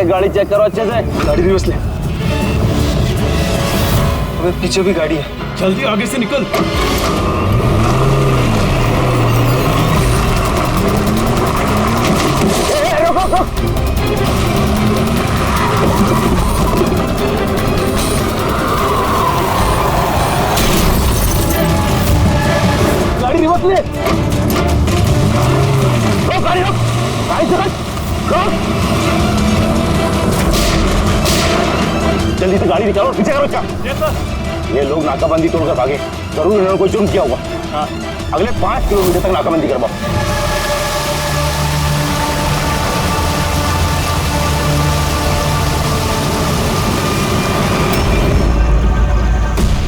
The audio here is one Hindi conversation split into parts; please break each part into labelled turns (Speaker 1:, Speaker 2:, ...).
Speaker 1: गाड़ी चेक करो अच्छे से।
Speaker 2: गाड़ी रिवर्स ले। अबे पीछे भी गाड़ी है।
Speaker 3: जल्दी आगे से निकल।
Speaker 1: गाड़ी रिवर्स ले। रोक गाड़ी, रोक गाड़ी, चल रोक। जल्दी से गाड़ी निकालो, पीछे करो क्या। ये लोग नाकाबंदी तोड़कर भागे, जरूर इन्होंने कोई जुर्म किया होगा। अगले 5 किलोमीटर तक नाकाबंदी करवाओ।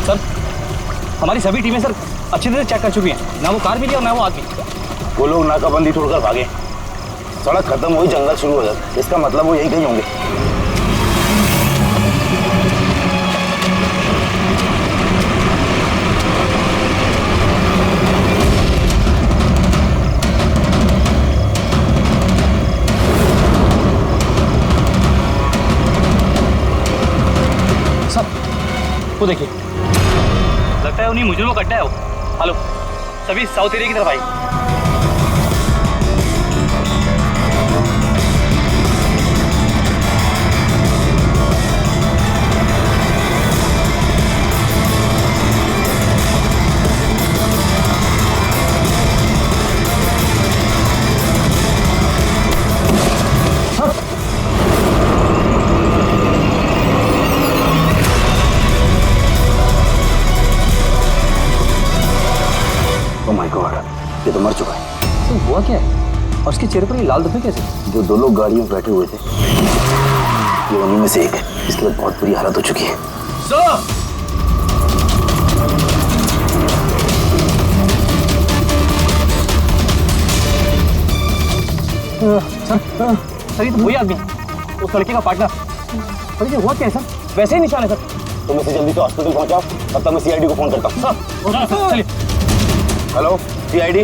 Speaker 4: सर, हमारी सभी टीमें सर अच्छी तरह चेक कर चुकी हैं, ना वो कार मिली और ना वो आदमी।
Speaker 1: वो लोग नाकाबंदी तोड़कर भागे, सड़क खत्म हुई, जंगल शुरू हो जाता, इसका मतलब वो यही कहीं होंगे।
Speaker 4: सर, वो देखिए, लगता है उन्हीं मुजरिमों का अड्डा है वो। हेलो, सभी साउथ एरिया की तरफ आई।
Speaker 1: ओह माय गॉड, ये तो मर चुका है।
Speaker 4: तो हुआ क्या है? और उसके चेहरे पर ये लाल धब्बे कैसे?
Speaker 1: जो 2 लोग गाड़ियों में बैठे हुए थे, ये उन्हीं में से एक है। इसके बाद बहुत बुरी हालत हो चुकी है।
Speaker 3: सर,
Speaker 4: सर ये तो वही आदमी है, उस लड़के का पार्टनर। पर ये हुआ क्या है सर? वैसे ही निशान है सर।
Speaker 1: तुम इसे जल्दी से हॉस्पिटल पहुंचाओ, तब तक मैं सीआईडी को फोन करता हूँ।
Speaker 4: सर चलिए।
Speaker 1: Hello CID.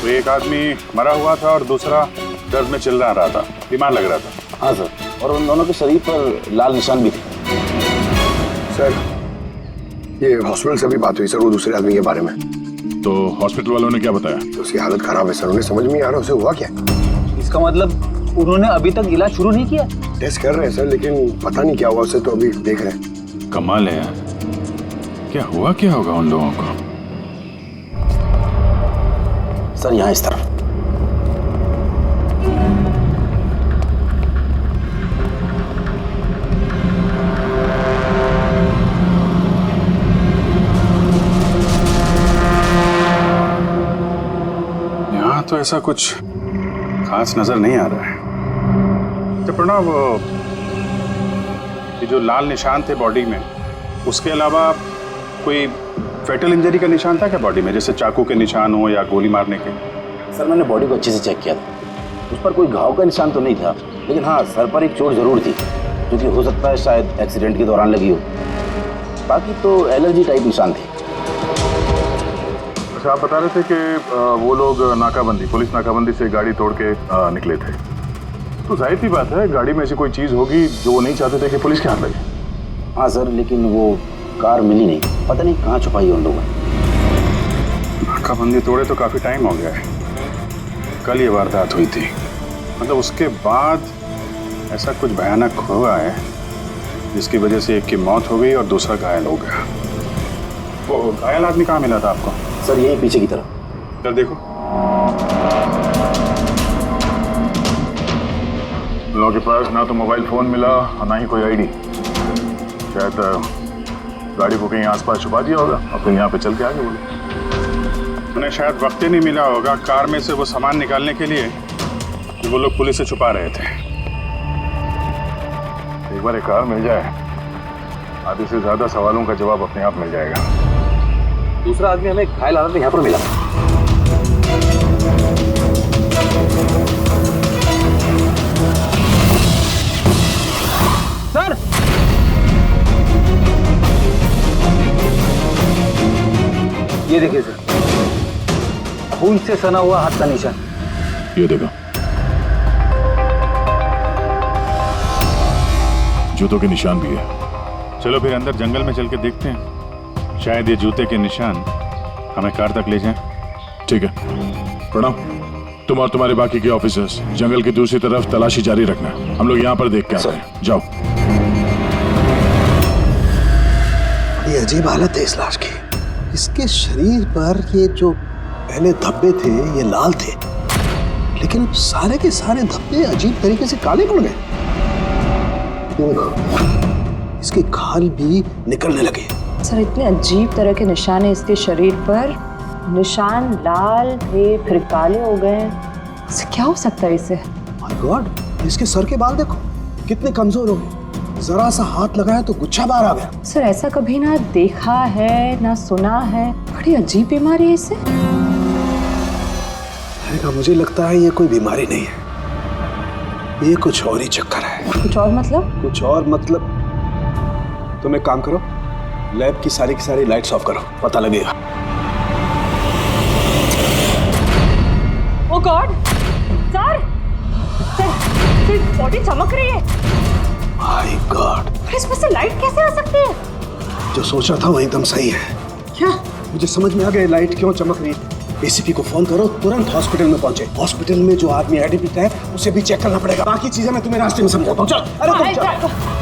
Speaker 5: तो एक आदमी मरा हुआ था और दूसरा दर्द में चिल्ला रहा था, बीमार लग रहा था।
Speaker 1: हाँ सर, और उन दोनों के शरीर पर लाल निशान भी थे।
Speaker 2: सर, ये हॉस्पिटल से भी बात हुई सर वो दूसरे आदमी के बारे में।
Speaker 5: तो हॉस्पिटल वालों ने क्या बताया?
Speaker 2: तो उसकी हालत खराब है सर, उन्हें समझ में नहीं आ रहा उसे हुआ क्या।
Speaker 4: इसका मतलब उन्होंने अभी तक इलाज शुरू नहीं किया?
Speaker 2: टेस्ट कर रहे हैं सर, लेकिन पता नहीं क्या हुआ उसे, तो अभी देख रहे हैं।
Speaker 5: कमाल है यार, क्या हुआ क्या होगा उन लोगों को?
Speaker 1: सर यहाँ इस तरफ।
Speaker 5: यहाँ तो ऐसा कुछ खास नजर नहीं आ रहा है। तो प्रणव, ये जो लाल निशान थे बॉडी में, उसके अलावा कोई फेटल इंजरी का निशान था क्या बॉडी में, जैसे चाकू के निशान हो या गोली मारने के?
Speaker 1: सर मैंने बॉडी को अच्छे से चेक किया था, उस पर कोई घाव का निशान तो नहीं था, लेकिन हाँ सर पर एक चोट जरूर थी, जो कि हो सकता है शायद एक्सीडेंट के दौरान लगी हो। बाकी तो एलर्जी टाइप निशान थे।
Speaker 5: अच्छा, आप बता रहे थे कि वो लोग नाकाबंदी, पुलिस नाकाबंदी से गाड़ी तोड़ के निकले थे, तो जाहिर सी बात है गाड़ी में ऐसी कोई चीज़ होगी जो वो नहीं चाहते थे कि पुलिस के हाथ लगे।
Speaker 1: हाँ सर, लेकिन वो कार मिली नहीं, पता नहीं कहाँ छुपाई है उन लोगों ने।
Speaker 5: नाकाबंदी तोड़े तो काफ़ी टाइम हो गया है, कल ये वारदात हुई थी, मतलब उसके बाद ऐसा कुछ भयानक हुआ है जिसकी वजह से एक की मौत हो गई और दूसरा घायल हो गया। वो घायल आदमी कहाँ मिला था आपको?
Speaker 1: सर यही पीछे की तरफ।
Speaker 5: सर देखो, लोगों के पास ना तो मोबाइल फोन मिला और ना ही कोई आईडी। शायद गाड़ी को कहीं आसपास छुपा दिया होगा और फिर यहाँ पे चल के आगे बोले। उन्हें शायद वक्त ही नहीं मिला होगा कार में से वो सामान निकालने के लिए कि वो लोग पुलिस से छुपा रहे थे। एक बार एक कार मिल जाए, आधे से ज्यादा सवालों का जवाब अपने आप मिल जाएगा।
Speaker 4: दूसरा आदमी हमें घायल हालत में यहाँ पर मिला। सर, ये देखिए सर, खून खून से सना हुआ हाथ का निशान।
Speaker 5: ये देखो, जूतों के निशान भी है। चलो फिर अंदर जंगल में चल के देखते हैं, शायद ये जूते के निशान हमें कार तक ले जाएं। ठीक है प्रणव, तुम और तुम्हारे बाकी के ऑफिसर्स जंगल की दूसरी तरफ तलाशी जारी रखना, हम लोग यहाँ पर देख के आते हैं। जाओ।
Speaker 2: ये अजीब हालत है इस लाश की। इसके शरीर पर ये जो पहले धब्बे थे ये लाल थे, लेकिन सारे के सारे धब्बे अजीब तरीके से काले पड़ गए। ये देखो, इसके खाल भी निकलने लगे।
Speaker 3: सर इतने अजीब तरह के निशान है इसके शरीर पर, निशान लाल थे फिर काले हो गए। इससे क्या हो सकता है इसे?
Speaker 2: माय गॉड, इसके सर के बाल देखो कितने कमजोर हो गए। जरा सा हाथ लगाया तो गुच्छा बाहर आ गया।
Speaker 3: सर ऐसा कभी ना देखा है ना सुना है, बड़ी अजीब बीमारी है इसे।
Speaker 2: मुझे लगता है ये कोई बीमारी नहीं है, ये कुछ और ही चक्कर है।
Speaker 3: कुछ और मतलब?
Speaker 2: कुछ और मतलब तुम एक काम करो, लैब की सारी लाइट्स ऑफ करो, पता लगेगा।
Speaker 3: ओह गॉड सर, सर बॉडी चमक रही है।
Speaker 2: माय गॉड,
Speaker 3: पर इसमें से लाइट कैसे आ सकती है?
Speaker 2: जो सोच रहा था वो एकदम सही है।
Speaker 3: क्या?
Speaker 2: मुझे समझ में आ गया लाइट क्यों चमक रही है। एसीपी को फोन करो, तुरंत हॉस्पिटल में पहुंचे। हॉस्पिटल में जो आदमी एडमिट है उसे भी चेक करना पड़ेगा। बाकी चीजें मैं तुम्हें रास्ते में समझाता हूं। चल, अरे तुम चल।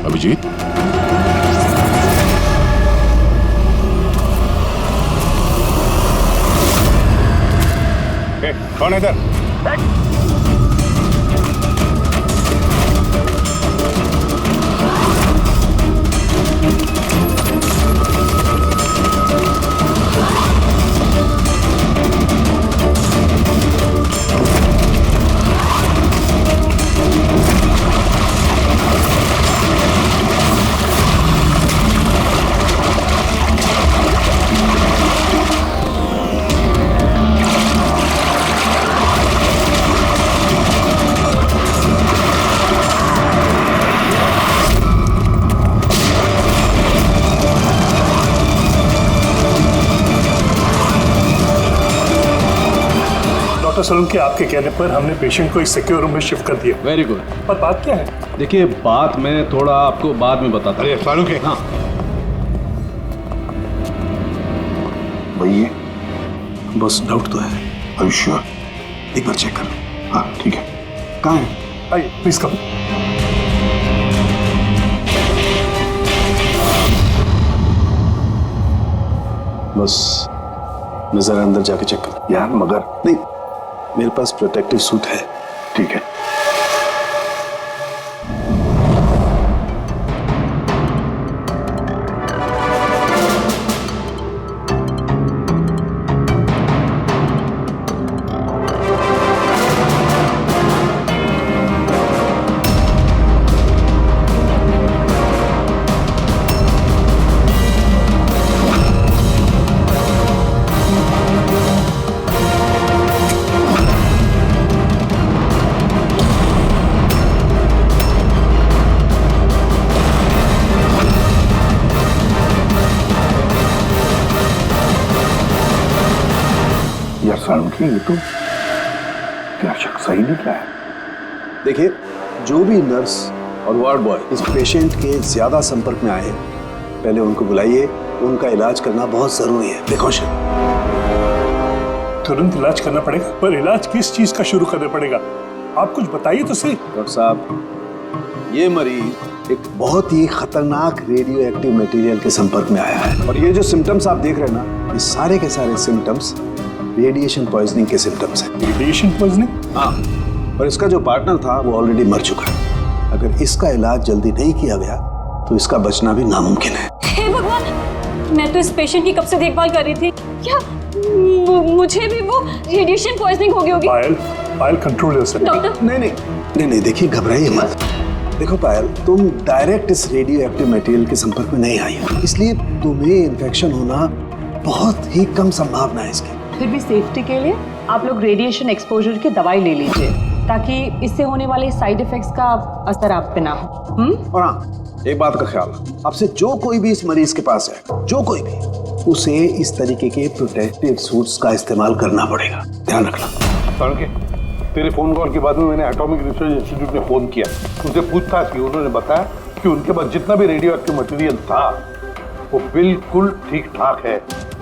Speaker 5: अभिजीत, कौन है इधर?
Speaker 6: डॉक्टर सोलंकी, आपके कहने पर हमने पेशेंट को एक सिक्योर रूम में शिफ्ट कर दिया।
Speaker 7: Very good.
Speaker 6: पर बात क्या है?
Speaker 7: देखिए, बात मैं थोड़ा आपको बाद में बताता हूँ।
Speaker 5: अरे फारूक है।
Speaker 7: हाँ,
Speaker 2: भैया बस डाउट तो है। आयुष्य एक बार चेक कर। हाँ ठीक है। कहाँ है?
Speaker 6: आइए प्लीज कम।
Speaker 2: बस मैं जरा अंदर जाके चेक कर। यार मगर नहीं, मेरे पास प्रोटेक्टिव सूट है। ठीक है। ये तो क्या शक सही निकला है। देखिए, जो भी नर्स और वार्ड बॉय इस पेशेंट के ज्यादा संपर्क में आए, पहले उनको बुलाइए। उनका इलाज करना बहुत जरूरी है। प्रिकॉशन।
Speaker 6: तुरंत इलाज करना पड़ेगा, पर इलाज किस चीज का शुरू करना पड़ेगा? आप कुछ बताइए तो सही।
Speaker 2: डॉक्टर साहब, ये मरीज एक बहुत ही खतरनाक रेडियो एक्टिव मटेरियल के संपर्क में आया है, और ये जो सिम्टम्स आप देख रहे हैं ना, ये सारे के सारे सिम्टम्स रेडिएशन पॉइजनिंग के सिम्टम्स हैं।
Speaker 6: Radiation poisoning?
Speaker 2: हाँ, और इसका जो पार्टनर था वो ऑलरेडी मर चुका है। अगर इसका इलाज जल्दी नहीं किया गया तो इसका बचना भी नामुमकिन है।
Speaker 8: हे भगवान, मैं तो इस पेशेंट की कब से देखभाल कर रही थी। क्या मुझे भी वो रेडिएशन पॉइजनिंग हो गई होगी।
Speaker 6: पायल, पायल कंट्रोल योरसेल्फ।
Speaker 8: डॉक्टर
Speaker 2: नहीं देखिए, घबराइए मत। देखो पायल, तुम डायरेक्ट इस रेडियो एक्टिव मटेरियल के संपर्क में नहीं आई हो, इसलिए तुम्हें इन्फेक्शन होना बहुत ही कम संभावना है इसकी।
Speaker 3: फिर भी सेफ्टी के लिए आप लोग रेडिएशन एक्सपोजर की दवाई ले लीजिए, ताकि इससे होने वाले साइड इफेक्ट्स का असर आप पे ना हो।
Speaker 2: और हाँ, एक बात का ख्याल, आपसे जो कोई भी इस मरीज के पास है, जो कोई भी, उसे इस तरीके के प्रोटेक्टिव सूट्स का इस्तेमाल करना पड़ेगा, ध्यान रखना।
Speaker 7: तड़के तेरे फोन कॉल के बाद में मैंने एटॉमिक रिसर्च इंस्टीट्यूट में फोन किया, उनसे पूछताछ की। उन्होंने बताया कि उनके पास जितना भी रेडियो एक्टिव मटेरियल था वो बिल्कुल ठीक ठाक है,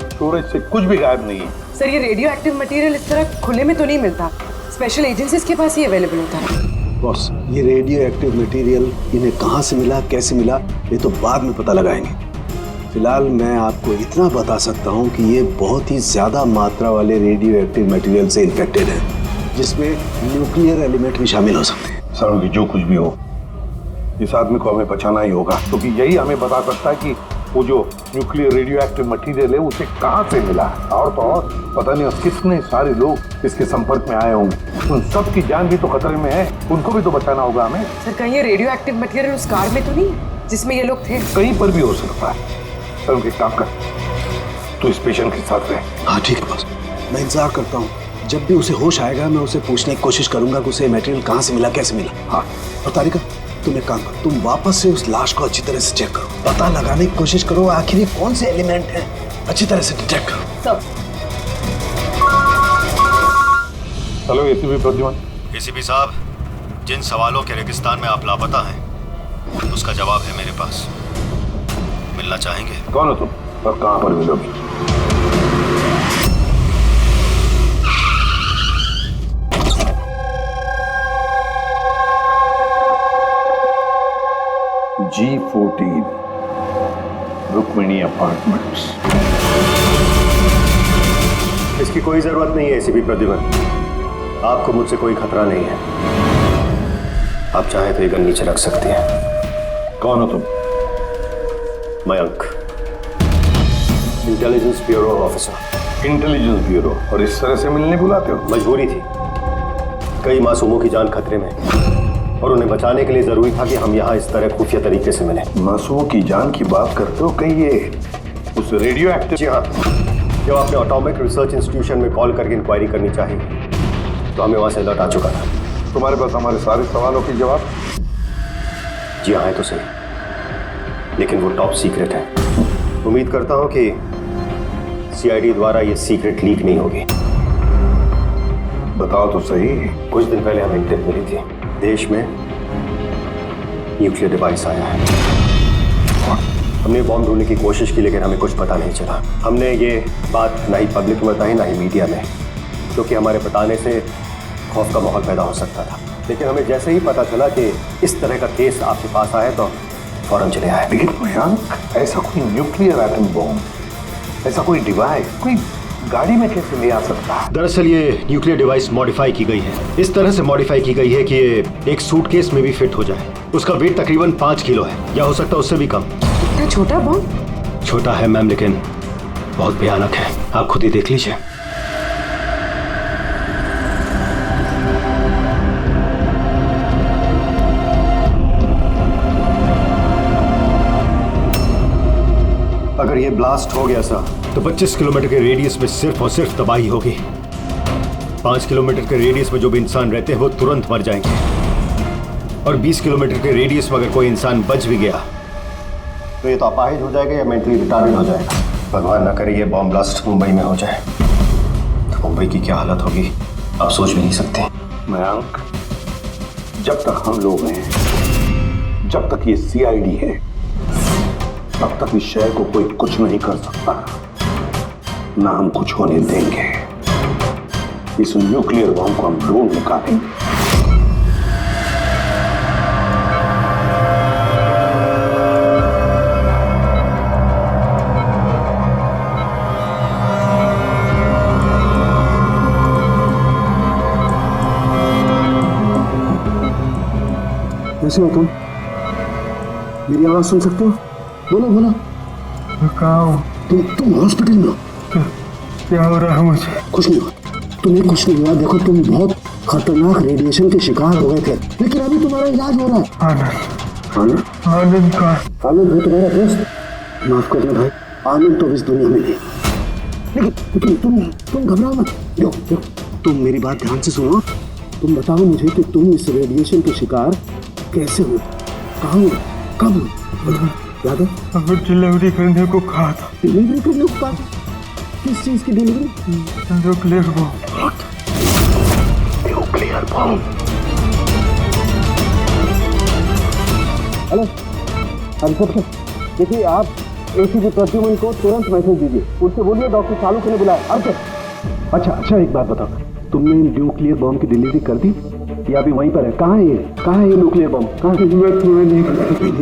Speaker 7: स्टोरेज से कुछ भी गायब नहीं है।
Speaker 9: सर, ये रेडियो एक्टिव मटेरियल इस तरह खुले में तो नहीं मिलता, स्पेशल एजेंसीज के पास ही अवेलेबल होता है।
Speaker 2: बॉस, ये रेडियो एक्टिव मटेरियल इन्हें कहाँ से मिला, कैसे मिला, ये तो बाद में पता लगाएंगे। फिलहाल मैं आपको इतना बता सकता हूँ कि ये बहुत ही ज्यादा मात्रा वाले रेडियो एक्टिव मटेरियल से इन्फेक्टेड है, जिसमें न्यूक्लियर एलिमेंट भी शामिल हो सकते हैं।
Speaker 7: सर की जो कुछ भी हो, इस आदमी को हमें बचाना ही होगा, क्योंकि यही हमें बता सकता है कि वो जो न्यूक्लियर रेडियो एक्टिव मटेरियल है उसे कहाँ से मिला है। और तो और पता नहीं कितने सारे लोग इसके संपर्क में आए होंगे, उन सब की जान भी तो खतरे में है, उनको भी तो बचाना होगा हमें।
Speaker 9: सर, कहीं ये रेडियो एक्टिव मटेरियल उस कार में तो नहीं जिसमें ये लोग थे?
Speaker 7: कहीं पर भी हो सकता है। सर उनके काम कर, तो इस पेशेंट के साथ रहे।
Speaker 2: हाँ ठीक है बॉस, मैं इंतजार करता हूँ। जब भी उसे होश आएगा मैं उसे पूछने की कोशिश करूंगा कि उसे मटेरियल कहाँ से मिला, कैसे मिला। हाँ, और तारिका, तुम एक काम करो, तुम वापस से उस लाश को अच्छी तरह से चेक करो, पता लगाने की कोशिश करो आखिर ये कौन से एलिमेंट हैं, अच्छी तरह से डिटेक्ट करो।
Speaker 7: Hello ACP Pradyuman.
Speaker 10: एसीपी साहब, जिन सवालों के रेगिस्तान में आप लापता हैं उसका जवाब है मेरे पास। मिलना चाहेंगे?
Speaker 7: कौन हो तुम और कहां पर मिलोगी? G14 Rukmini apartments.
Speaker 11: इसकी कोई जरूरत नहीं है एसीपी प्रद्युमन, आपको मुझसे कोई खतरा नहीं है। आप चाहें तो ये गन नीचे रख सकते हैं।
Speaker 7: कौन हो तुम?
Speaker 11: Mayank, intelligence bureau officer.
Speaker 7: Intelligence bureau, और इस तरह से मिलने बुलाते हो?
Speaker 11: मजबूरी थी, कई मासूमों की जान खतरे में और उन्हें बचाने के लिए जरूरी था कि हम यहाँ इस तरह खुफिया तरीके से मिले।
Speaker 7: मासूमों की जान की बात करते हो, कहीं ये उस रेडियो एक्टिव?
Speaker 11: जी हाँ, जब आपने एटॉमिक रिसर्च इंस्टीट्यूशन में कॉल करके इंक्वायरी करनी चाहिए तो हमें वहां से अलर्ट आ चुका था।
Speaker 7: तुम्हारे पास हमारे सारे सवालों के जवाब?
Speaker 11: जी हाँ, है तो सही, लेकिन वो टॉप सीक्रेट है। उम्मीद करता हूं कि सीआईडी द्वारा ये सीक्रेट लीक नहीं होगी।
Speaker 7: बताओ तो सही।
Speaker 11: कुछ दिन पहले हमें टिप मिली थी, देश में न्यूक्लियर डिवाइस आया है। हमने बॉम्ब ढूंढने की कोशिश की, लेकिन हमें कुछ पता नहीं चला। हमने ये बात ना ही पब्लिक में बताई, ना ही मीडिया में, क्योंकि हमारे बताने से खौफ का माहौल पैदा हो सकता था। लेकिन हमें जैसे ही पता चला कि इस तरह का केस आपके पास आया तो फौरन चले आए।
Speaker 7: लेकिन मयंक, ऐसा कोई न्यूक्लियर एटम बॉम्ब, ऐसा कोई डिवाइस कोई गाड़ी में कैसे ले आ सकता है?
Speaker 10: दरअसल ये न्यूक्लियर डिवाइस मॉडिफाई की गई है, इस तरह से मॉडिफाई की गई है कि ये एक सूटकेस में भी फिट हो जाए। उसका वेट तकरीबन 5 किलो है, या हो सकता है उससे भी कम।
Speaker 9: इतना छोटा बॉम्ब?
Speaker 10: छोटा है मैम, लेकिन बहुत भयानक है, आप खुद ही देख लीजिए।
Speaker 11: अगर ये ब्लास्ट हो गया सर
Speaker 10: तो 25 किलोमीटर के रेडियस में सिर्फ और सिर्फ तबाही होगी। 5 किलोमीटर के रेडियस में जो भी इंसान रहते हैं वो तुरंत मर जाएंगे, और 20 किलोमीटर के रेडियस में अगर कोई इंसान बच भी गया
Speaker 11: तो ये तो अपाहिज हो जाएगा या मेंटली रिटार्डेड हो जाएगा। भगवान ना करे ये बॉम्ब ब्लास्ट मुंबई में हो जाए तो मुंबई की क्या हालत होगी आप सोच भी नहीं सकते।
Speaker 7: मयंक, जब तक हम लोग हैं, जब तक ये सीआईडी है, तब तक इस शहर को कोई कुछ नहीं कर सकता, ना हम कुछ होने देंगे। इस न्यूक्लियर बॉम्ब को हम ढूंढ निकालेंगे।
Speaker 2: कैसे हो तुम? मेरी आवाज सुन सकते हो? बोलो बोलो।
Speaker 6: कहाँ हो?
Speaker 2: तुम हॉस्पिटल में हो?
Speaker 5: क्या हो रहा है मुझे?
Speaker 2: कुछ नहीं हुआ, तुम्हें कुछ नहीं हुआ। देखो तुम बहुत खतरनाक रेडिएशन के शिकार हो गए थे, लेकिन अभी तुम्हारा इलाज हो रहा है। आनंद आनंद का आनंद है तुम्हारा दोस्त। माफ करना भाई, आनंद तो इस दुनिया में नहीं, लेकिन तुम घबराओ मत। देखो तुम मेरी बात ध्यान से सुनो। तुम बताओ मुझे कि तुम इस रेडिएशन के शिकार कैसे हुए, कहाँ हुए, कब हुए? याद है?
Speaker 5: अगर डिलीवरी करने को कहा था।
Speaker 2: डिलीवरी करने को कहा था? किस चीज की delivery?
Speaker 5: Nuclear bomb.
Speaker 2: Nuclear bomb. Hello Harshad, देखिए आप एसीपी प्रद्युमन को तुरंत मैसेज दीजिए, उनसे बोलिए डॉक्टर चालू ने बुलाया। हर्षद, अच्छा एक बात बताओ, तुमने न्यूक्लियर बम की डिलीवरी कर दी या अभी वहीं पर है? कहाँ है ये न्यूक्लियर बम? कहाँ है?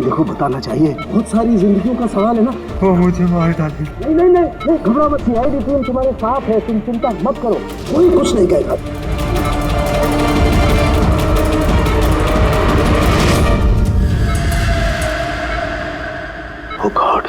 Speaker 2: देखो बताना चाहिए, बहुत सारी जिंदगियों का सवाल है ना।
Speaker 5: वो मुझे मार डाले।
Speaker 2: नहीं घबराओ मत, सीआईडी टीम तुम्हारे साथ है, तुम चिंता मत करो, कोई कुछ नहीं कहेगा। Oh God.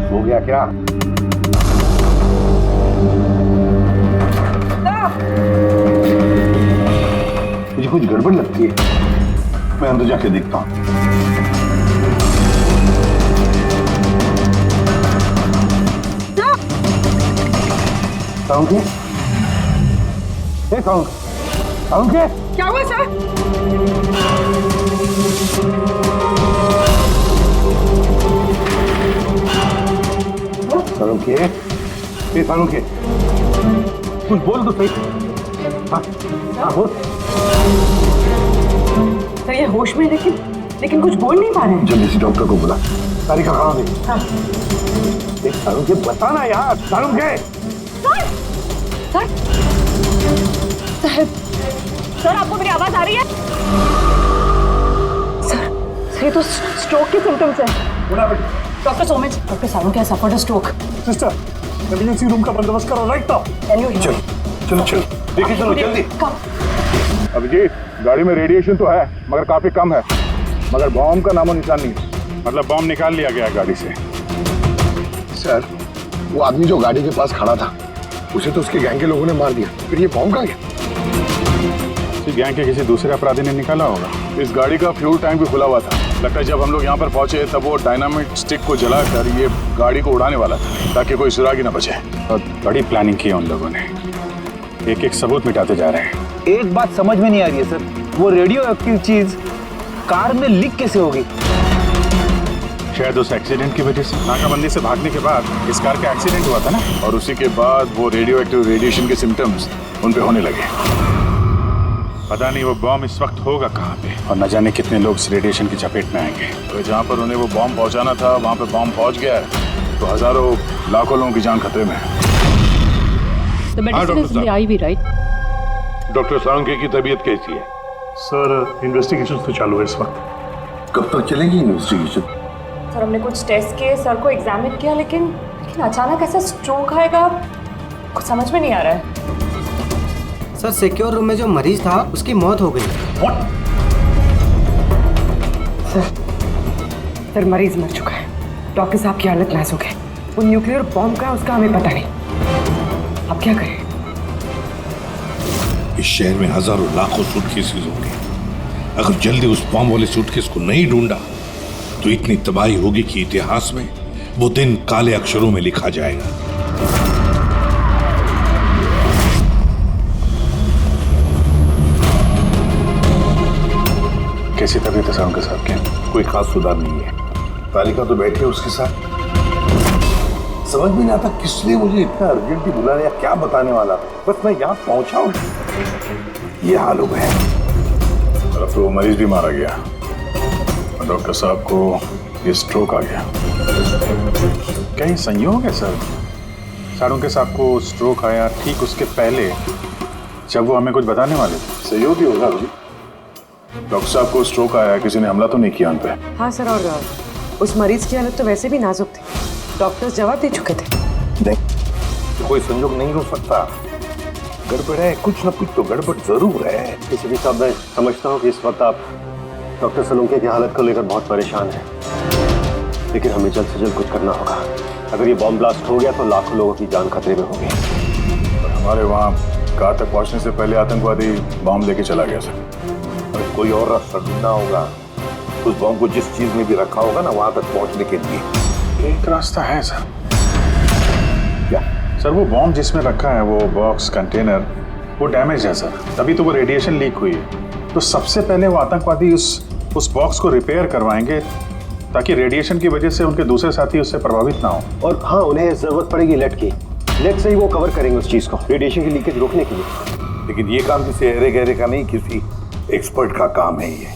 Speaker 7: हो गया क्या? मुझे कुछ गड़बड़ लगती है, मैं अंदर जाके देखता हूँ।
Speaker 9: क्या हुआ सर?
Speaker 7: सालुंखे, कुछ बोल तो सही। हाँ बोल।
Speaker 9: सर ये होश में, लेकिन कुछ बोल नहीं पा रहे हैं।
Speaker 7: जल्दी से डॉक्टर को बुला। तारिका कहाँ है?
Speaker 9: हाँ।
Speaker 7: सालुंखे बताना यार, सालुंखे।
Speaker 8: सर आपको मेरी आवाज आ रही है?
Speaker 3: सर ये तो स्ट्रोक के सिम्टम्स है।
Speaker 8: Doctor Somesh, doctor Salunkhe has suffered a stroke.
Speaker 6: Sister, emergency room का बंदोबस्त करो राइट नाउ।
Speaker 7: चलो देखिए, चलो जल्दी।
Speaker 5: अभिजीत, गाड़ी में रेडिएशन तो है मगर काफी कम है, मगर बॉम्ब का नामो निशान नहीं है। मतलब बॉम्ब निकाल लिया गया गाड़ी से।
Speaker 7: सर, वो आदमी जो गाड़ी के पास खड़ा था, उसे तो उसके गैंग के लोगों ने मार दिया, फिर ये बॉम्ब कहाँ गया?
Speaker 5: गैंग के किसी दूसरे अपराधी ने निकाला होगा। इस गाड़ी का फ्यूल टैंक भी खुला हुआ था। लगता है जब हम लोग यहाँ पर पहुंचे तब वो डायनामिट स्टिक को जलाकर ये गाड़ी को उड़ाने वाला था ताकि कोई सुराग ही न बचे। और बड़ी प्लानिंग की है उन लोगों ने, एक एक सबूत मिटाते जा रहे हैं।
Speaker 4: एक बात समझ में नहीं आ रही है सर, वो रेडियो एक्टिव चीज कार में लीक कैसे होगी?
Speaker 5: शायद उस एक्सीडेंट की वजह से। नाकाबंदी से भागने के बाद इस कार का एक्सीडेंट हुआ था ना, और उसी के बाद वो रेडियो एक्टिव रेडिएशन के सिम्टम्स उन पे होने लगे। पता नहीं वो बॉम्ब इस वक्त होगा कहाँ पे, और न जाने कितने लोग इस रेडिएशन की चपेट में आएंगे। तो जहाँ पर उन्हें वो बॉम्ब पहुँचाना था वहाँ पे बॉम्ब पहुँच गया है, तो हजारों लाखों लोगों की जान खतरे में है।
Speaker 7: डॉक्टर सालुंखे की तबीयत कैसी है?
Speaker 6: सर इन्वेस्टिगेशन तो चालू है इस वक्त।
Speaker 7: कब तक चलेगी इन्वेस्टिगेशन?
Speaker 3: सर हमने कुछ टेस्ट किए, सर को एग्जामिन किया, लेकिन अचानक ऐसा स्ट्रोक आएगा कुछ समझ में नहीं आ रहा है।
Speaker 4: सर सिक्योर रूम में जो मरीज था उसकी मौत हो गई।
Speaker 9: सर मरीज मर चुका है, डॉक्टर साहब की हालत नाजुक है। वो न्यूक्लियर बॉम्ब का उसका हमें पता नहीं, अब क्या करें?
Speaker 7: इस शहर में हजारों लाखों सूटकेसेस होंगे, अगर जल्दी उस बॉम्ब वाले सूटकेस को नहीं ढूंढा तो इतनी तबाही होगी कि इतिहास में वो दिन काले अक्षरों में लिखा जाएगा।
Speaker 5: कैसी तबीयत है सालुंखे साहब की?
Speaker 7: कोई खास सुधार नहीं है। तालिका तो बैठी है उसके साथ। समझ में नहीं आता किसने मुझे इतना अर्जेंटली बुलाया या क्या बताने वाला, बस मैं यहाँ पहुंचा हूँ, ये हाल हो गया।
Speaker 5: अब तो वो मरीज भी मारा गया और डॉक्टर साहब को ये स्ट्रोक आ गया। क्या ये संयोग है सर? सारुंके साहब को स्ट्रोक आया ठीक उसके पहले जब वो हमें कुछ बताने वाले थे। सहयोग ही होगा अभी। डॉक्टर साहब को स्ट्रोक आया, किसी ने हमला तो नहीं किया उन पे?
Speaker 9: हाँ सर, और उस मरीज की हालत तो वैसे भी नाजुक थी। डॉक्टर्स जवाब दे चुके थे।
Speaker 7: नहीं, कोई संयोग नहीं हो सकता। गड़बड़ है, कुछ न कुछ तो गड़बड़ जरूर है।
Speaker 11: किसी साहब, मैं समझता हूँ कि इस वक्त आप डॉक्टर सलूंके की हालत को लेकर बहुत परेशान हैं, लेकिन हमें जल्द से जल्द कुछ करना होगा। अगर ये बॉम्ब ब्लास्ट हो गया तो लाखों लोगों की जान खतरे में होगी।
Speaker 5: और हमारे वहाँ कार तक पहुँचने से पहले आतंकवादी बॉम्ब लेके चला गया सर।
Speaker 7: अरे कोई और रास्ता ढूंढना होगा। उस बॉम्ब को जिस चीज में भी रखा होगा ना, वहां तक पहुंचने के लिए
Speaker 5: एक रास्ता है सर।
Speaker 7: क्या
Speaker 5: सर? वो बॉम्ब जिसमें रखा है, वो बॉक्स कंटेनर, वो डैमेज है सर, तभी तो वो रेडिएशन लीक हुई है। तो सबसे पहले वो आतंकवादी उस बॉक्स को रिपेयर करवाएंगे ताकि रेडिएशन की वजह से उनके दूसरे साथी उससे प्रभावित ना हो।
Speaker 11: और हाँ, उन्हें जरूरत पड़ेगी लेड की। लेड से ही वो कवर करेंगे उस चीज को, रेडिएशन की लीकेज रोकने के लिए।
Speaker 7: लेकिन ये काम किसी अहरे गहरे का नहीं, किसी एक्सपर्ट का काम है। ये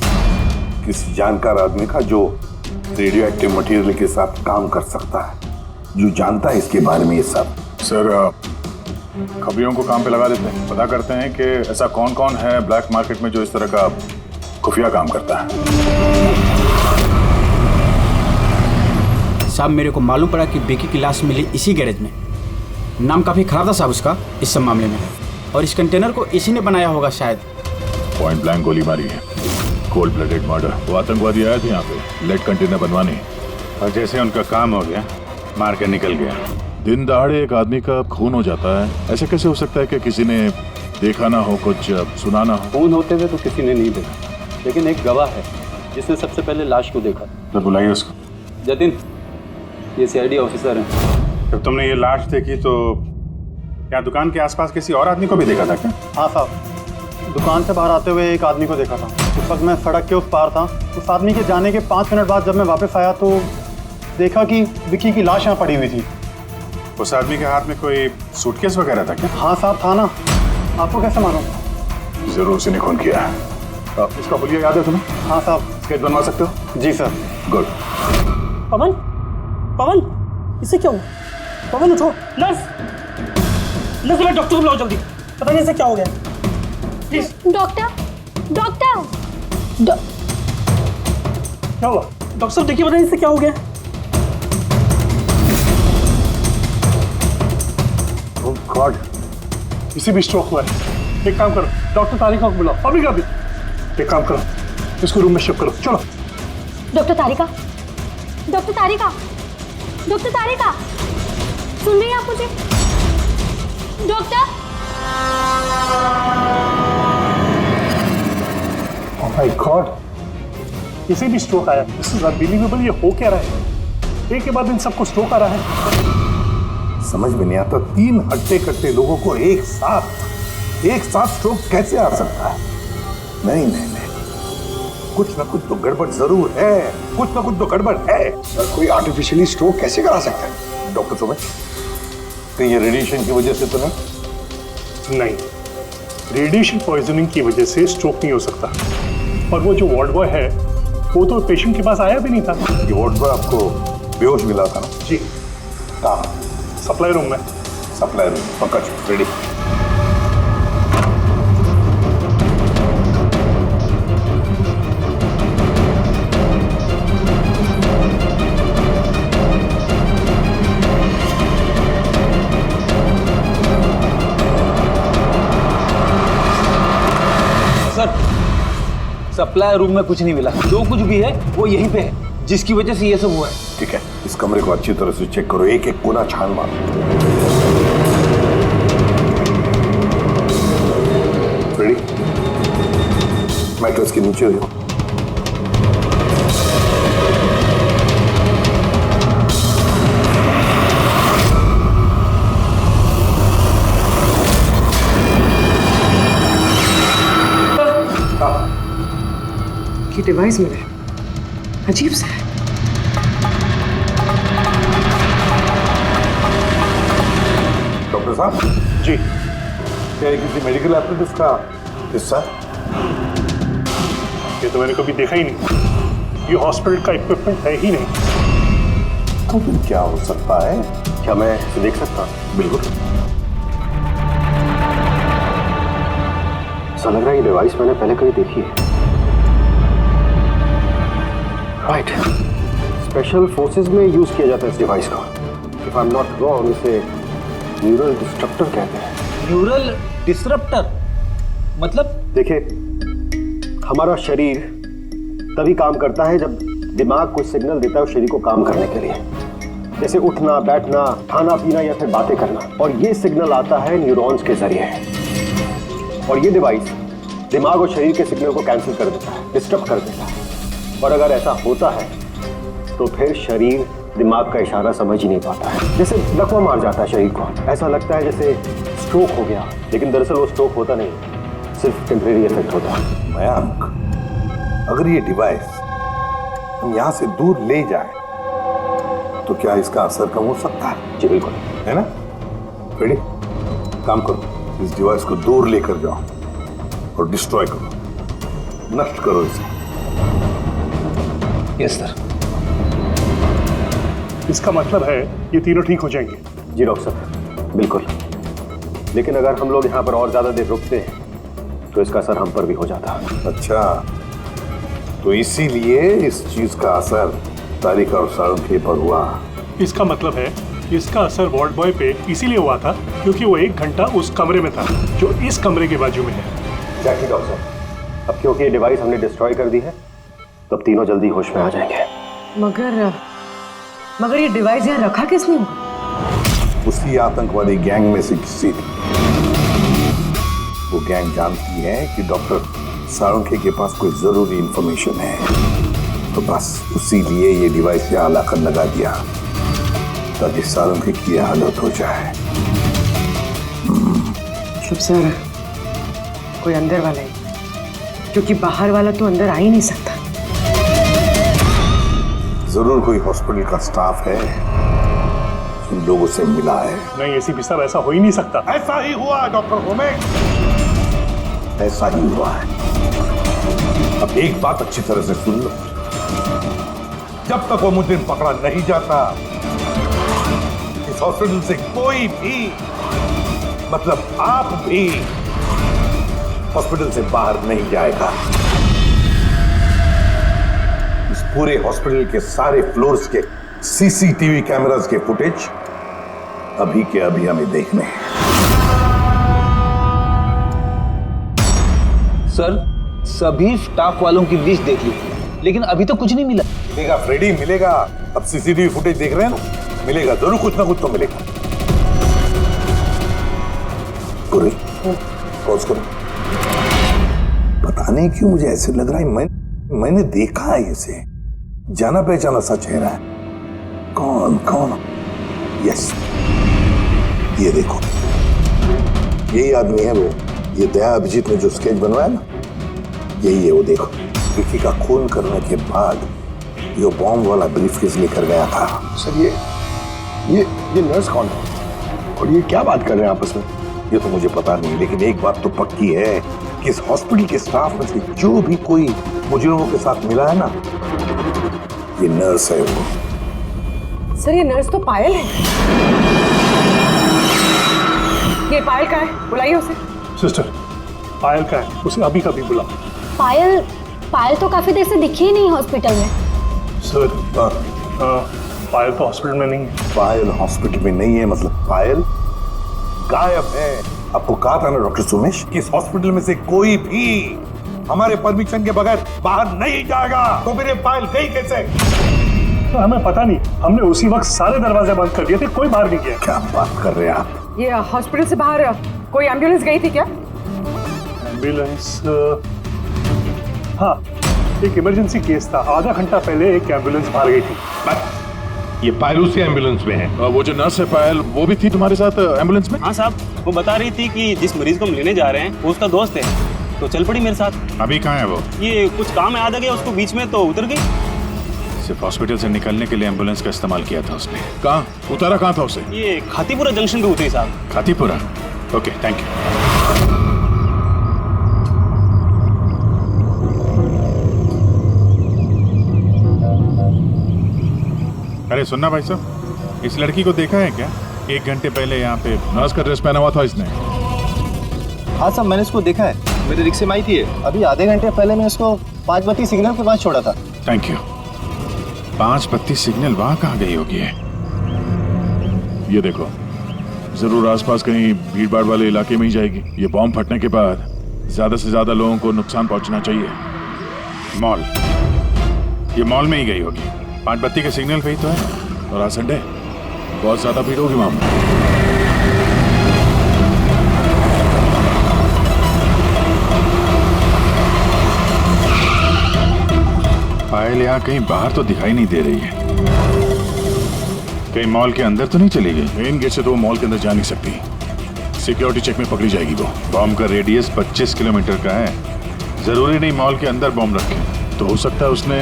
Speaker 7: किसी जानकार आदमी का जो रेडियो एक्टिव मटेरियल के साथ काम कर सकता है, जो जानता है इसके बारे में ये सब।
Speaker 5: सर, खबरियों को काम पे लगा देते हैं, पता करते हैं कि ऐसा कौन कौन है ब्लैक मार्केट में जो इस तरह का खुफिया काम करता है।
Speaker 4: साहब, मेरे को मालूम पड़ा कि बेकी की लाश मिली इसी गैरेज में। नाम काफी खराब था साहब उसका इस सब मामले में, और इस कंटेनर को इसी ने बनाया होगा शायद।
Speaker 5: पॉइंट ब्लैंक गोली मारी है, कोल्ड ब्लडेड मर्डर। वो आतंकवादी आया था यहाँ पे लेड कंटेनर बनवाने, और जैसे उनका काम हो गया मार के निकल गया। दिन दहाड़े एक आदमी का खून हो जाता है, ऐसे कैसे हो सकता है कि किसी ने देखा ना हो, कुछ सुना ना हो?
Speaker 11: खून होते हुए तो किसी ने नहीं देखा, लेकिन एक गवाह है जिसने सबसे पहले लाश को देखा।
Speaker 5: तो बुलाइए उसको।
Speaker 11: जतिन, ये सीआईडी ऑफिसर हैं।
Speaker 5: जब तुमने ये लाश देखी तो क्या दुकान के आसपास किसी और आदमी को भी देखा था क्या?
Speaker 12: हाँ साहब, दुकान से बाहर आते हुए एक आदमी को देखा था। उस वक्त मैं सड़क के उस पार था। उस आदमी के जाने के 5 मिनट बाद जब मैं वापस आया तो देखा कि विक्की की लाश यहाँ पड़ी हुई थी।
Speaker 5: उस आदमी के हाथ में कोई सूटकेस वगैरह था क्या?
Speaker 12: हाँ साहब, था ना। आपको कैसे मालूम?
Speaker 5: जरूर उसी ने खून किया है। इसका हुलिया याद है तुम्हें?
Speaker 12: हाँ साहब।
Speaker 5: स्केच बनवा सकते हो?
Speaker 12: जी सर।
Speaker 5: गुड।
Speaker 8: पवन, पवन, इसे क्या हुआ? पवन उठो। नर्स, नर्स, डॉक्टर को बुलाओ जल्दी। पता नहीं इसे क्या हो गया। प्लीज।
Speaker 13: Doctor, doctor.
Speaker 8: क्या हुआ? डॉक्टर साहब देखिए, पता नहीं इसे क्या हो गया।
Speaker 5: ओह गॉड, इसे भी स्ट्रोक हुआ है। एक काम करो, डॉक्टर तारिका को बुलाओ अभी का भी। एक काम करो, इसको रूम में शिफ्ट करो। चलो।
Speaker 13: डॉक्टर तारिका, डॉक्टर तारिका, डॉक्टर तारिका, सुन रही हैं आप मुझे? डॉक्टर।
Speaker 6: ओह माय गॉड, इसे भी स्ट्रोक आया। This is unbelievable. ये हो क्या रहा है? एक के बाद इन सबको स्ट्रोक आ रहा है।
Speaker 7: समझ में नहीं आता, 3 हट्टे-कट्टे लोगों को एक साथ स्ट्रोक कैसे आ सकता है? नहीं नहीं नहीं, कुछ ना कुछ तो गड़बड़ जरूर है। कुछ ना कुछ तो गड़बड़ है।
Speaker 2: सर, कोई आर्टिफिशियली स्ट्रोक कैसे करा सकता है?
Speaker 7: डॉक्टर सोमेश, कहीं ये रेडिएशन की वजह से तो नहीं?
Speaker 6: रेडिएशन पॉइजनिंग की वजह से स्ट्रोक नहीं हो सकता। और वो जो वार्ड बॉय है, वो तो पेशेंट के पास आया भी नहीं था।
Speaker 7: ये वार्ड बॉय आपको बेहोश मिला था ना?
Speaker 6: जी।
Speaker 7: कहाँ?
Speaker 6: सप्लाई रूम में।
Speaker 7: सप्लाई रूम, पक्का रेडी।
Speaker 4: सर, सप्लाई रूम में कुछ नहीं मिला। जो कुछ भी है वो यहीं पे है, जिसकी वजह से ये सब हुआ है।
Speaker 7: ठीक है, इस कमरे को अच्छी तरह से चेक करो, एक एक कोना छान मारो। रेडी? मैट्रेस के नीचे हो।
Speaker 9: ये डिवाइस मिला है, अजीब सा है।
Speaker 7: डॉक्टर साहब
Speaker 6: जी।
Speaker 7: क्या ये किसी मेडिकल एप्रेटिस का हिस्सा?
Speaker 6: ये तो मैंने कभी देखा ही नहीं। ये हॉस्पिटल का इक्विपमेंट है ही नहीं।
Speaker 7: तो फिर क्या हो सकता है?
Speaker 11: क्या मैं इसे देख सकता हूँ?
Speaker 7: बिल्कुल।
Speaker 11: ऐसा लग रहा है ये डिवाइस मैंने पहले कहीं देखी है। राइट, स्पेशल फोर्सेस में यूज किया जाता है इस डिवाइस को। If I am not wrong, इसे न्यूरल डिस्ट्रप्टर कहते हैं।
Speaker 2: न्यूरल डिसरप्टर मतलब?
Speaker 11: देखिए, हमारा शरीर तभी काम करता है जब दिमाग कोई सिग्नल देता है उस शरीर को काम करने के लिए, जैसे उठना, बैठना, खाना पीना या फिर बातें करना। और ये सिग्नल आता है न्यूरॉन्स के जरिए, और ये डिवाइस दिमाग और शरीर के सिग्नल को कैंसिल कर देता है, डिस्टर्ब कर देता है। और अगर ऐसा होता है तो फिर शरीर दिमाग का इशारा समझ ही नहीं पाता है, जैसे लकवा मार जाता है शरीर को। ऐसा लगता है जैसे स्ट्रोक हो गया, लेकिन दरअसल वो स्ट्रोक होता नहीं, सिर्फ टेम्परेरी इफेक्ट होता है।
Speaker 7: मयंक, अगर ये डिवाइस हम यहाँ से दूर ले जाए तो क्या इसका असर कम हो सकता है?
Speaker 11: जी बिल्कुल,
Speaker 7: है ना? रेडी? काम करो, इस डिवाइस को दूर लेकर जाओ और डिस्ट्रॉय करो, नष्ट करो इसे।
Speaker 2: Yes sir.
Speaker 6: इसका मतलब है ये तीनों ठीक हो जाएंगे?
Speaker 11: जी डॉक्टर साहब, बिल्कुल। लेकिन अगर हम लोग यहाँ पर और ज्यादा देर रुकते हैं तो इसका असर हम पर भी हो जाता है।
Speaker 7: अच्छा, तो इसीलिए इस चीज का असर तारिका और साळुंखे पर हुआ।
Speaker 6: इसका मतलब है इसका असर वार्ड बॉय पे इसीलिए हुआ था क्योंकि वो 1 घंटा उस कमरे में था जो इस कमरे के बाजू में है।
Speaker 11: एग्जैक्टली डॉक्टर साहब। अब क्योंकि ये डिवाइस हमने डिस्ट्रॉय कर दी है तो अब तीनों जल्दी होश में आ जाएंगे।
Speaker 9: मगर ये डिवाइस यहाँ रखा किसने होगा?
Speaker 7: उसी आतंकवादी गैंग में से किसी ने। वो गैंग जानती है कि डॉक्टर साळुंखे के पास कोई जरूरी इंफॉर्मेशन है, तो बस उसी लिए ये डिवाइस यहाँ लाकर लगा दिया ताकि साळुंखे की हालत हो जाए।
Speaker 9: शुभ सर, कोई अंदर वाला ही, क्योंकि बाहर वाला तो अंदर आ ही नहीं सकता।
Speaker 7: जरूर कोई हॉस्पिटल का स्टाफ है जिन लोगों से मिला है।
Speaker 6: नहीं एसीपी साहब, ऐसा हो ही नहीं सकता।
Speaker 7: ऐसा ही हुआ डॉक्टर होमेक, ऐसा ही हुआ है। अब एक बात अच्छी तरह से सुन लो, जब तक वो मुजरिम पकड़ा नहीं जाता इस हॉस्पिटल से कोई भी, मतलब आप भी, हॉस्पिटल से बाहर नहीं जाएगा। इस पूरे हॉस्पिटल के सारे फ्लोर्स के सीसीटीवी कैमरास के फुटेज अभी के अभी हमें देखने हैं।
Speaker 2: सर, सभी स्टाफ वालों की लिस्ट देख ली, लेकिन अभी तो कुछ नहीं मिला।
Speaker 7: मिलेगा फ्रेडी, मिलेगा। अब सीसीटीवी फुटेज देख रहे हैं ना, मिलेगा जरूर, कुछ ना कुछ तो मिलेगा। पूरी पॉज करो। पता नहीं क्यों मुझे ऐसे लग रहा है मैंने देखा है इसे, जाना पहचाना सा चेहरा है। कौन कौन? यस, ये देखो, यही आदमी है वो। ये दया अभिजीत ने जो स्केच बनवाया ना, यही है वो। देखो, विकी का खून करने के बाद ये बॉम्ब वाला ब्रीफकेस लेकर गया था।
Speaker 2: सर, ये नर्स कौन है और ये क्या बात कर रहे हैं आपस में?
Speaker 7: ये तो मुझे पता नहीं, लेकिन एक बात तो पक्की है कि इस हॉस्पिटल के स्टाफ में से जो भी कोई मुजरिमों के साथ मिला है ना, ये नर्स है वो।
Speaker 9: सर, ये नर्स तो पायल है। ये पायल का है, बुलाइए उसे।
Speaker 6: सिस्टर, पायल का है, उसे अभी कभी बुला।
Speaker 13: पायल तो काफी देर से दिखी ही नहीं हॉस्पिटल में।
Speaker 6: सर, पायल तो हॉस्पिटल में नहीं है।
Speaker 7: पायल हॉस्पिटल में नहीं है मतलब पायल गायब है। आपको कहा था ना डॉक्टर सुमेश कि इस हॉस्पिटल में से कोई भी हमारे परमिशन के बगैर बाहर नहीं जाएगा। तो फिर ये पायल गई कैसे?
Speaker 6: तो हमें पता नहीं, हमने उसी वक्त सारे दरवाजे बंद कर दिए थे, कोई बाहर नहीं गया।
Speaker 7: क्या बात कर रहे हैं आप?
Speaker 9: ये हॉस्पिटल से बाहर कोई एम्बुलेंस गई थी क्या?
Speaker 6: एम्बुलेंस? हाँ, एक इमरजेंसी केस था, आधा घंटा पहले एक एम्बुलेंस बाहर गई थी।
Speaker 5: ये पायल उसी एम्बुलेंस में है। वो जो नर्स है पायल, वो भी थी तुम्हारे साथ एम्बुलेंस में?
Speaker 14: हाँ साहब, वो बता रही थी कि जिस मरीज को हम लेने जा रहे हैं वो उसका दोस्त है, तो चल पड़ी मेरे साथ।
Speaker 5: अभी कहाँ है वो?
Speaker 14: ये कुछ काम में आ गया उसको बीच में, तो उतर गई।
Speaker 5: सिर्फ हॉस्पिटल से निकलने के लिए एम्बुलेंस का इस्तेमाल किया था उसने। कहाँ उतारा, कहाँ था उसे?
Speaker 14: ये खातीपुरा जंक्शन पे उतरी साहब।
Speaker 5: खातीपुरा? Okay, thank you. अरे अरे सुनना भाई साहब, इस लड़की को देखा है क्या? 1 घंटे पहले यहाँ पे नर्स का ड्रेस पहना हुआ था इसने।
Speaker 12: हाँ साहब, मैंने इसको देखा है, मेरे रिक्शे में आई थी। अभी आधे घंटे पहले मैं इसको 5 बत्ती सिग्नल के पास छोड़ा था।
Speaker 5: Thank you. 5 बत्ती सिग्नल वहां कहाँ गई होगी? ये देखो, जरूर आसपास कहीं भीड़ भाड़ वाले इलाके में ही जाएगी। ये बॉम्ब फटने के बाद ज्यादा से ज्यादा लोगों को नुकसान पहुंचना चाहिए। मॉल, ये मॉल में ही गई होगी। 5 बत्ती के सिग्नल पे ही तो है, और आज संडे बहुत ज्यादा भीड़ होगी वहां पर। पायल यहाँ कहीं बाहर तो दिखाई नहीं दे रही है। कहीं मॉल के अंदर तो नहीं चली गई? मेन गेट से तो वो मॉल के अंदर जा नहीं सकती, सिक्योरिटी चेक में पकड़ी जाएगी वो। बॉम्ब का रेडियस 25 किलोमीटर का है। जरूरी नहीं मॉल के अंदर बॉम्ब रखे, तो हो सकता है उसने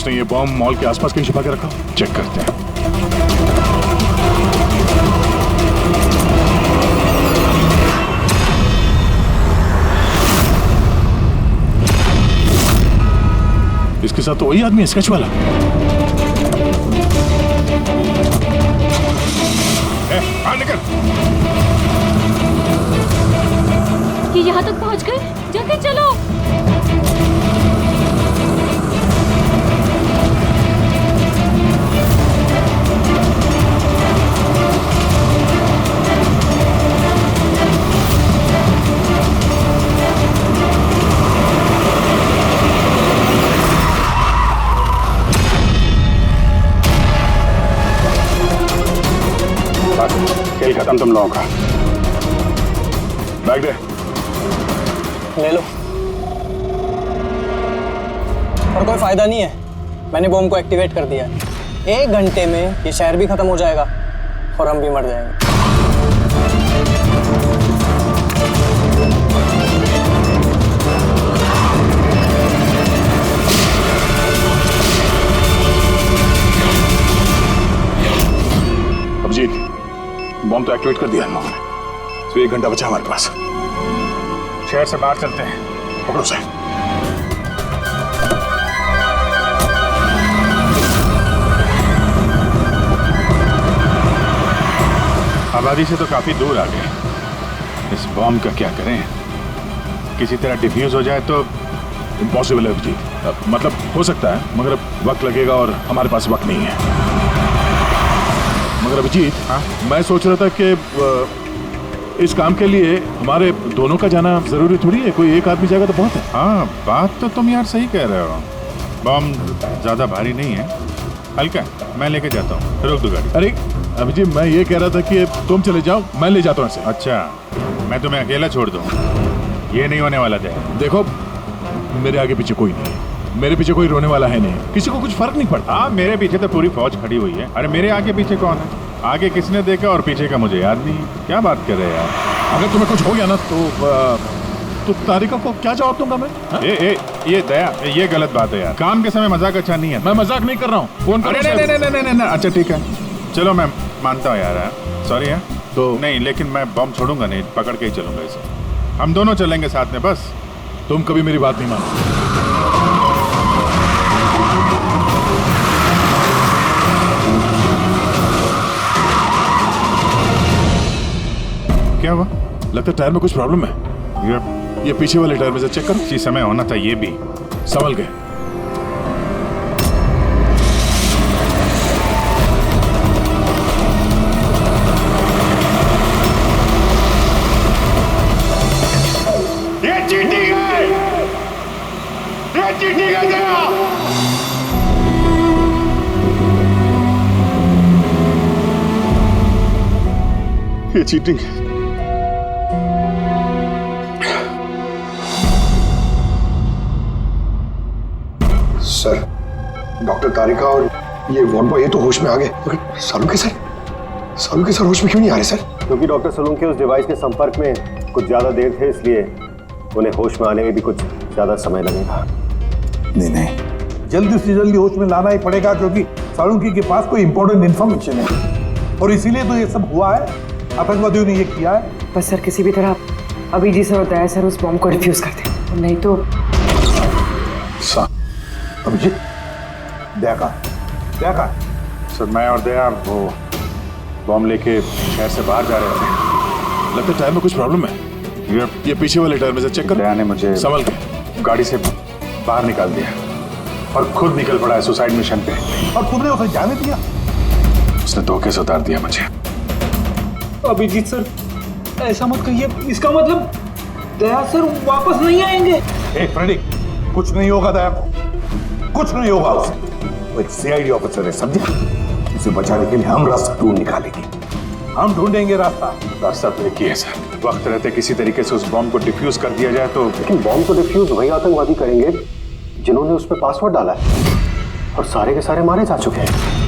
Speaker 5: ये बॉम्ब मॉल के आसपास कहीं छिपा के रखा। चेक करते हैं। इसके साथ तो वही आदमी है, स्केच वाला। निकल।
Speaker 13: ये यहाँ तक पहुँच गए, जल्दी चलो।
Speaker 5: खेल खत्म तुम लोगों का। बैग दे।
Speaker 8: ले लो। और कोई फायदा नहीं है, मैंने बॉम्ब को एक्टिवेट कर दिया है। 1 घंटे में ये शहर भी खत्म हो जाएगा और हम भी मर जाएंगे।
Speaker 5: अभिजीत, बॉम्ब तो एक्टिवेट कर दिया हम लोगों ने, तो 1 घंटा बचा हमारे पास। शहर से बाहर चलते हैं। पकड़ो से। आबादी से तो काफी दूर आ गए। इस बॉम्ब का क्या करें? किसी तरह डिफ्यूज हो जाए तो इम्पॉसिबल है अभिजीत। मतलब हो सकता है, मगर वक्त लगेगा और हमारे पास वक्त नहीं है। मगर अभिजीत, मैं सोच रहा था कि इस काम के लिए हमारे दोनों का जाना जरूरी थोड़ी है। कोई एक आदमी जाएगा तो बहुत है। हाँ, बात तो तुम यार सही कह रहे हो। बॉम्ब ज्यादा भारी नहीं है, हल्का। मैं लेके जाता हूँ, रोक दो गाड़ी। अरे अभिजीत, मैं ये कह रहा था कि तुम चले जाओ, मैं ले जाता हूँ ऐसे। अच्छा, मैं तुम्हें अकेला छोड़ दूँ? ये नहीं होने वाला था। देखो, मेरे आगे पीछे कोई नहीं है, मेरे पीछे कोई रोने वाला है नहीं, किसी को कुछ फर्क नहीं पड़ता। हाँ, मेरे पीछे तो पूरी फौज खड़ी हुई है। अरे मेरे आगे पीछे कौन है? आगे किसने देखा और पीछे का मुझे याद नहीं। क्या बात कर रहे हैं यार? अगर तुम्हें कुछ हो गया ना तो तारिका को क्या जवाब दूंगा मैं? ये दया, ये गलत बात है यार। काम के समय मजाक अच्छा नहीं है। मैं मजाक नहीं कर रहा हूँ। फोन करो। नहीं, अच्छा ठीक है, चलो मैं मानता हूँ यार, सॉरी है तो नहीं, लेकिन मैं बम छोड़ूंगा नहीं, पकड़ के ही चलूंगा इसे। हम दोनों चलेंगे साथ में। बस तुम कभी मेरी बात नहीं मानो। क्या हुआ? लगता है टायर में कुछ प्रॉब्लम है। ये पीछे वाले टायर में से चेक करो। इसी समय होना था ये भी। संभल गए। ये चीटिंग है, ये चीटिंग है जरा। ये चीटिंग है।
Speaker 2: सर, डॉक्टर तारिका और ये वार्ड बॉय ये तो होश में आ गए, मगर सालुके सर होश में क्यों नहीं आ रहे सर?
Speaker 11: क्योंकि डॉक्टर सलूके उस डिवाइस के संपर्क में कुछ ज्यादा देर थे, इसलिए उन्हें होश में आने में भी कुछ ज्यादा समय लगेगा।
Speaker 7: नहीं, जल्दी से जल्दी होश में लाना ही पड़ेगा, क्योंकि सालुके के पास कोई इंपॉर्टेंट इंफॉर्मेशन है और इसीलिए तो ये सब हुआ है। आतंकवादियों ने ये किया है।
Speaker 9: बस सर, किसी भी तरह अभी जी सर और दया सर उस बॉम्ब को डिफ्यूज कर दें, नहीं तो।
Speaker 7: अभिजीत, दया
Speaker 5: सर मैं और दया वो बॉम्ब लेके शहर से बाहर जा रहे थे।
Speaker 15: लगता है टायर में कुछ प्रॉब्लम है। ये पीछे वाले टायर में से चेक कर।
Speaker 5: दया ने मुझे
Speaker 15: संभल के
Speaker 5: गाड़ी से बाहर निकाल दिया और खुद निकल पड़ा है सुसाइड मिशन पे।
Speaker 7: और तुमने उसे जाने दिया?
Speaker 5: उसने धोखे से उतार दिया मुझे।
Speaker 8: अभिजीत सर ऐसा मत कहिए, इसका मतलब दया सर वापस नहीं आएंगे।
Speaker 7: फ्रेडी, कुछ नहीं होगा दया को, कुछ नहीं होगा उसे। वो एक सीआईडी ऑफिसर है, समझे? उसे बचाने के लिए हम रास्ता ढूंढ निकालेंगे, हम ढूंढेंगे रास्ता।
Speaker 5: रास्ता तो एक ही है सर, वक्त रहते किसी तरीके से उस बॉम्ब को डिफ्यूज कर दिया जाए तो।
Speaker 11: लेकिन बॉम्ब को डिफ्यूज वही आतंकवादी करेंगे जिन्होंने उस पर पासवर्ड डाला है, और सारे के सारे मारे जा चुके हैं।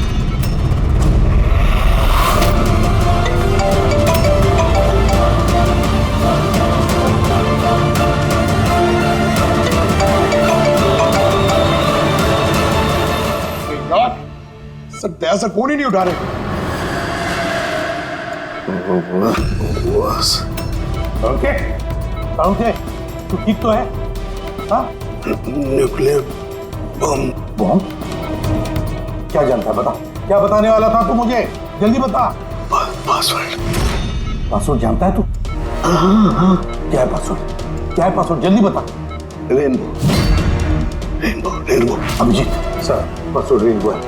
Speaker 7: सर दया सर फोन ही नहीं उठा रहे। ओके ओके, तू ठीक तो है? हाँ,
Speaker 2: न्यूक्लियर बम।
Speaker 7: बम? क्या जानता है, बता। क्या बताने वाला था तू मुझे? जल्दी बता।
Speaker 2: पासवर्ड।
Speaker 7: पासवर्ड जानता है तू?
Speaker 2: हाँ।
Speaker 7: क्या है पासवर्ड? क्या है पासवर्ड? जल्दी बता।
Speaker 2: Rainbow rainbow rainbow.
Speaker 7: Abhijeet sir, password rainbow है।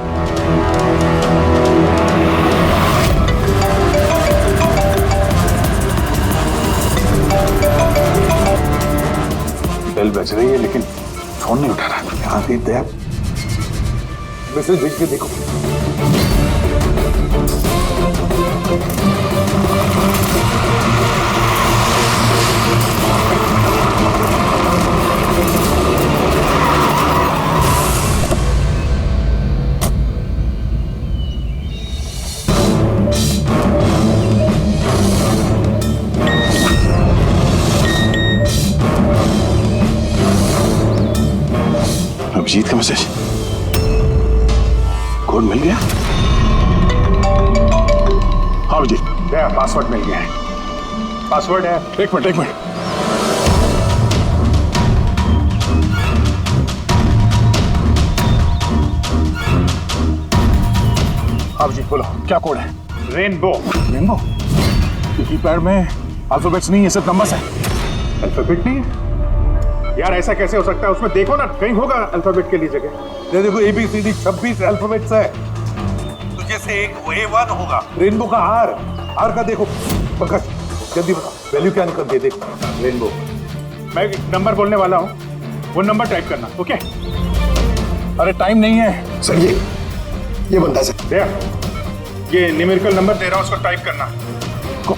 Speaker 5: बेल बज रही है लेकिन फोन नहीं उठा रहा।
Speaker 7: यहाँ पे दया मैसेज भेज के देखो।
Speaker 15: अभिजीत का मैसेज, कोड मिल गया? हाँ अभिजीत,
Speaker 5: दया पासवर्ड मिल गया है। पासवर्ड है।
Speaker 15: एक मिनट।
Speaker 5: अभिजीत बोलो क्या कोड है? रेनबो।
Speaker 15: रेनबो? कीपैड में अल्फाबेट्स नहीं है, सिर्फ नंबर्स है।
Speaker 5: अल्फाबेट नहीं है यार, ऐसा कैसे हो सकता है? उसमें देखो ना, कहीं होगा अल्फाबेट के लिए जगह।
Speaker 7: ये देखो, ABCD 26 अल्फाबेट्स है। तो जैसे एक A1 होगा, रेनबो का आर का देखो। पंकज जल्दी बता, वैल्यू क्या निकलती है? देख रेनबो।
Speaker 5: मैं एक नंबर बोलने वाला हूँ, वो नंबर टाइप करना। ओके?
Speaker 15: अरे टाइम नहीं है
Speaker 2: सर, ये बंदा सर।
Speaker 5: दया, ये न्यूमेरिकल नंबर दे रहा हूँ, उसको टाइप करना।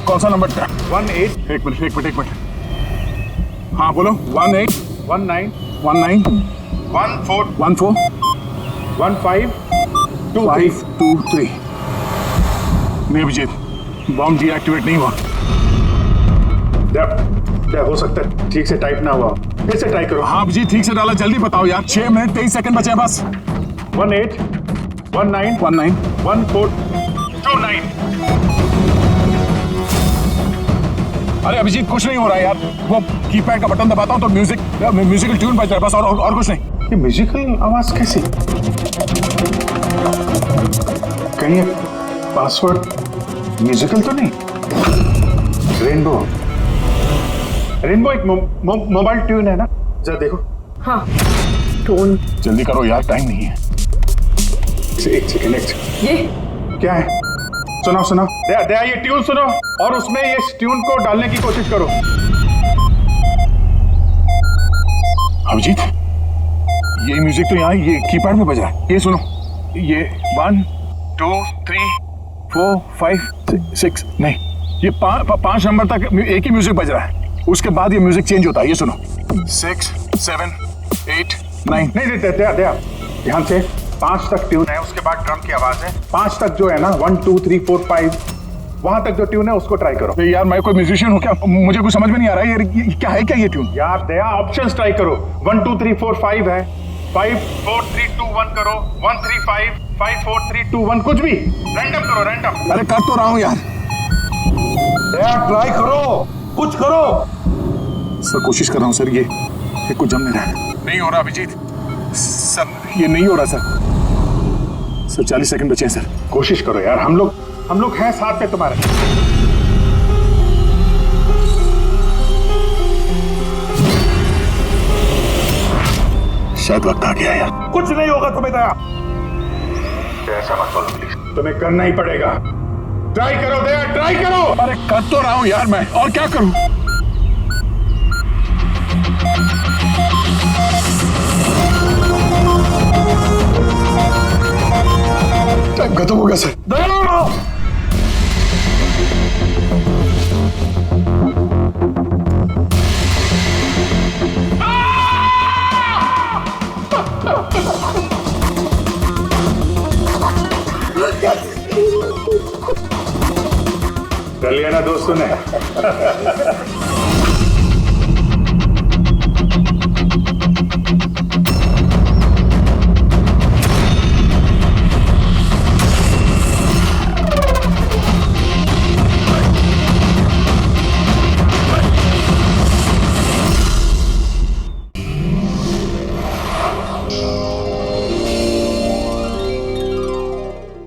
Speaker 15: कौन सा नंबर था?
Speaker 5: 18।
Speaker 15: एक मिनट। हाँ बोलो। 18
Speaker 5: 19
Speaker 15: 19
Speaker 5: 14
Speaker 15: 14
Speaker 5: 15
Speaker 15: 523। नहीं अभिजीत, बॉम्ब डीएक्टिवेट नहीं हुआ।
Speaker 5: क्या हो सकता है ठीक से टाइप ना हुआ? फिर से ट्राई करो।
Speaker 15: हाँ अभिजीत, ठीक से डाला, जल्दी बताओ यार। 6 मिनट 23 सेकंड बचे हैं बस।
Speaker 5: 18 19
Speaker 15: 19
Speaker 5: 14 29।
Speaker 15: अरे अभिजीत कुछ नहीं हो रहा है यार, वो कीपैड का बटन दबाता हूँ तो म्यूजिकल ट्यून बज रहा है बस, और कुछ नहीं।
Speaker 5: ये म्यूजिकल आवाज कैसी? कहीं पासवर्ड म्यूजिकल तो नहीं? रेनबो एक मोबाइल ट्यून है ना? जरा देखो।
Speaker 9: हाँ, टोन।
Speaker 15: जल्दी करो यार, टाइम नहीं है।
Speaker 5: एक सेकंड।
Speaker 9: ये
Speaker 5: क्या है? सुनाओ। दया ये ट्यून सुनो और उसमें ये ट्यून को डालने की कोशिश करो।
Speaker 15: अभिजीत, ये म्यूजिक तो यहाँ ये कीपैड में बज रहा है। ये सुनो, ये 1 2 3 4 5 6 नहीं, ये 5 नंबर तक एक ही म्यूजिक बज रहा है। उसके बाद ये म्यूजिक चेंज होता है। ये सुनो, 6 7 8 9।
Speaker 5: नहीं दया ध्यान से। 5 तक ट्यून है, उसके बाद ड्रम की आवाज है। 5 तक जो है ना, 1 2 3 4 5, वहां तक जो ट्यून है उसको ट्राई करो।
Speaker 15: यार मैं कोई म्यूजिशियन हूँ क्या? मुझे कुछ समझ में नहीं आ रहा है। ये क्या है? क्या ये ट्यून?
Speaker 5: यार दया ऑप्शंस ट्राई करो। 1 2 3 4 5 है, 5 4 3 2 1 करो, 1 3 5 5 4 3 2 1, कुछ भी रैंडम करो, रैंडम।
Speaker 15: अरे कर तो रहा हूँ यार।
Speaker 7: दया ट्राई करो, कुछ करो।
Speaker 15: सर कोशिश कर रहा हूँ सर, ये कुछ जम नहीं रहा है। नहीं हो रहा अभिजीत सर, ये नहीं हो रहा सर। सर 40 सेकंड बचे हैं सर, कोशिश करो यार, हम लोग हैं साथ में तुम्हारे। शायद वक्त आ गया यार। कुछ नहीं होगा तुम्हें दया, ऐसा मत बोलो प्लीज, तुम्हें करना ही पड़ेगा। ट्राई करो दया, ट्राई करो। अरे कर तो रहा हूं यार मैं, और क्या करूं। टाइम खत्म हो गया सर। दया कर लिया ना दोस्तों ने।